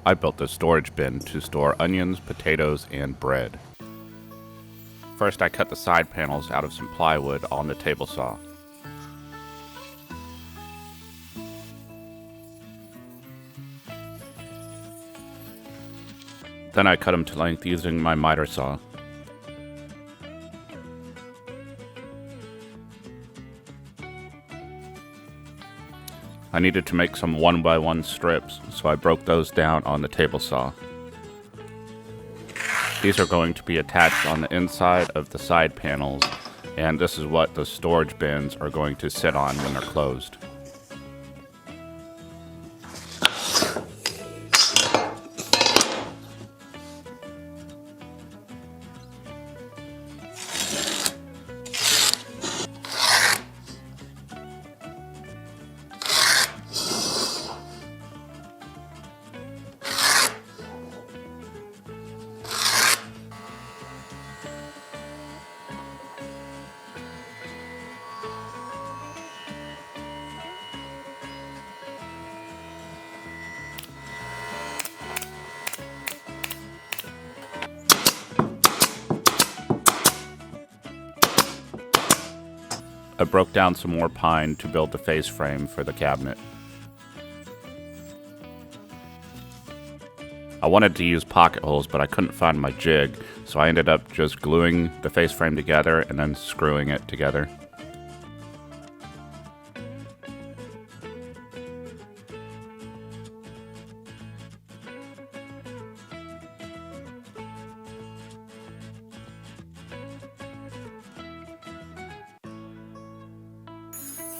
I built a storage bin to store onions, potatoes, and bread. First, I cut the side panels out of some plywood on the table saw. Then I cut them to length using my miter saw. I needed to make some 1x1 strips, so I broke those down on the table saw. These are going to be attached on the inside of the side panels, and this is what the storage bins are going to sit on when they're closed. I broke down some more pine to build the face frame for the cabinet. I wanted to use pocket holes, but I couldn't find my jig, so I ended up just gluing the face frame together and then screwing it together.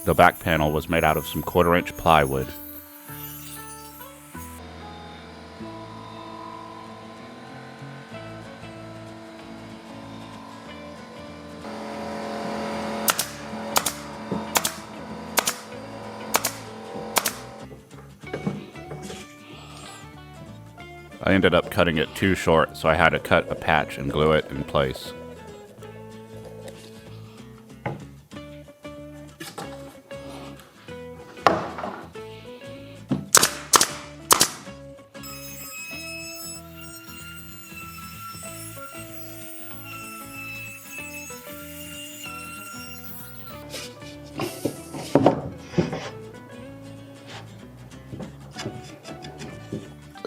The back panel was made out of some 1/4-inch plywood. I ended up cutting it too short, so I had to cut a patch and glue it in place.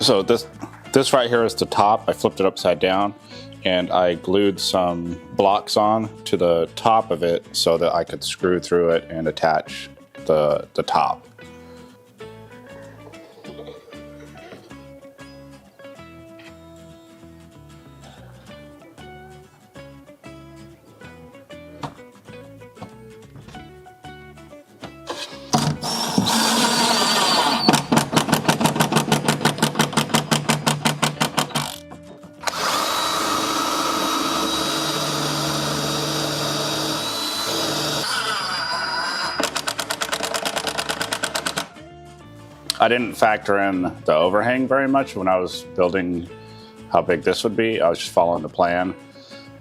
So this right here is the top. I flipped it upside down and I glued some blocks on to the top of it so that I could screw through it and attach the top. I didn't factor in the overhang very much when I was building how big this would be. I was just following the plan,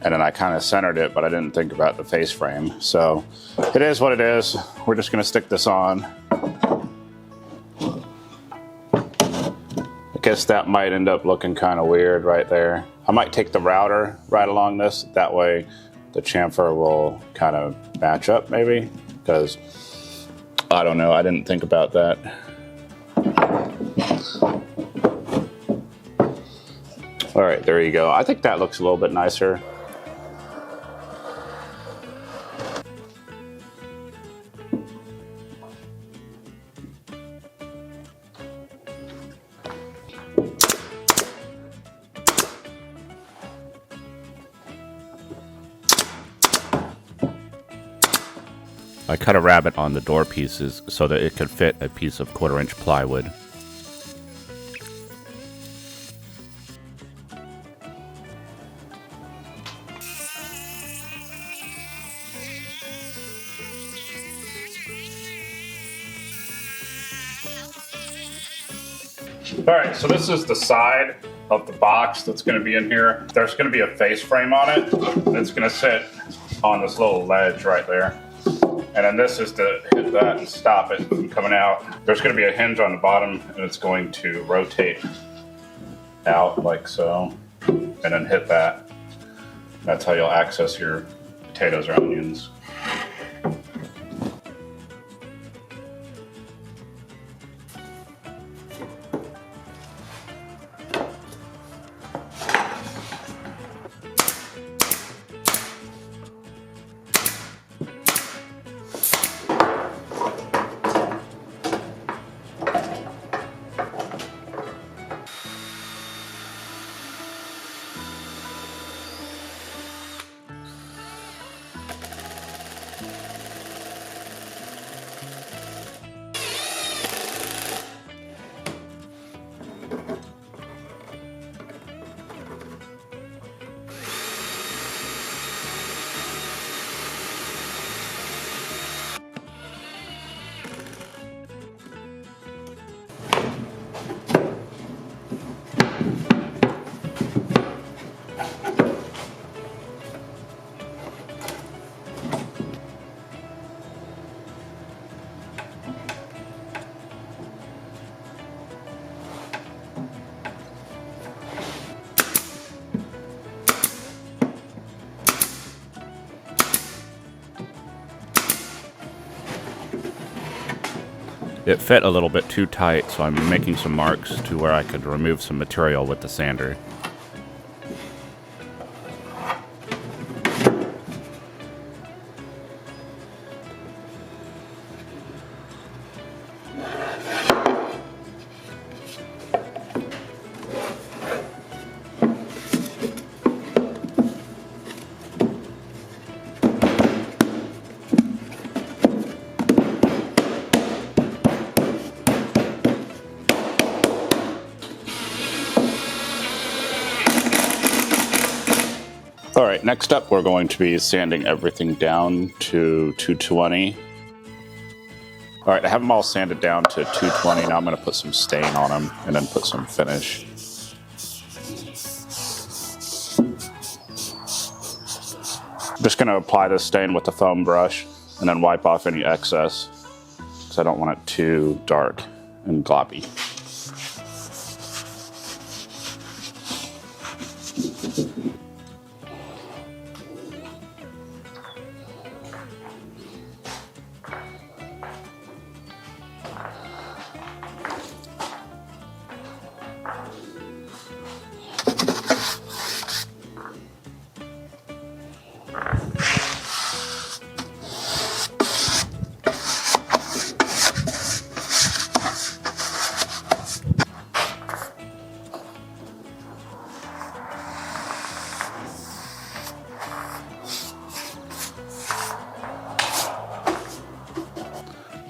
and then I kind of centered it, but I didn't think about the face frame. So it is what it is. We're just gonna stick this on. I guess that might end up looking kind of weird right there. I might take the router right along this. That way the chamfer will kind of match up maybe, because I don't know, I didn't think about that. All right, there you go. I think that looks a little bit nicer. I cut a rabbet on the door pieces so that it could fit a piece of 1/4-inch plywood. All right, so this is the side of the box that's going to be in here. There's going to be a face frame on it. It's going to sit on this little ledge right there. And then this is to hit that and stop it from coming out. There's going to be a hinge on the bottom, and it's going to rotate out like so, and then hit that. That's how you'll access your potatoes or onions. It fit a little bit too tight, so I'm making some marks to where I could remove some material with the sander. All right, next up we're going to be sanding everything down to 220. All right, I have them all sanded down to 220. Now I'm going to put some stain on them and then put some finish. I'm just going to apply this stain with the foam brush and then wipe off any excess because I don't want it too dark and gloppy.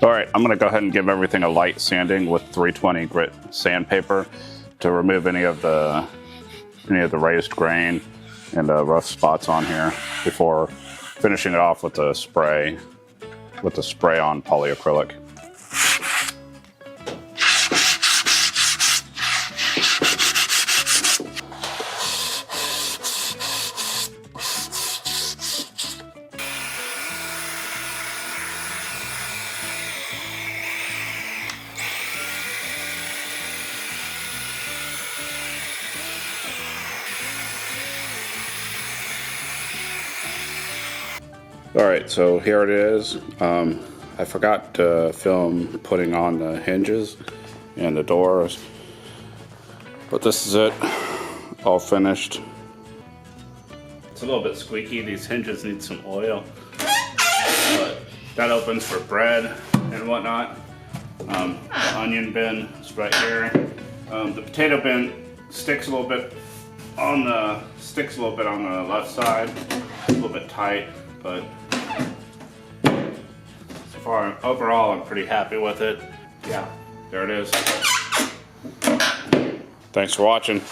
All right, I'm gonna go ahead and give everything a light sanding with 320 grit sandpaper to remove any of the raised grain and rough spots on here before finishing it off with the spray on polyacrylic. All right, so here it is. I forgot to film putting on the hinges and the doors, but this is it, all finished. It's a little bit squeaky. These hinges need some oil, but that opens for bread and whatnot. The onion bin is right here. The potato bin sticks a little bit on the left side, a little bit tight, but so far, overall, I'm pretty happy with it. Yeah, there it is. Thanks for watching.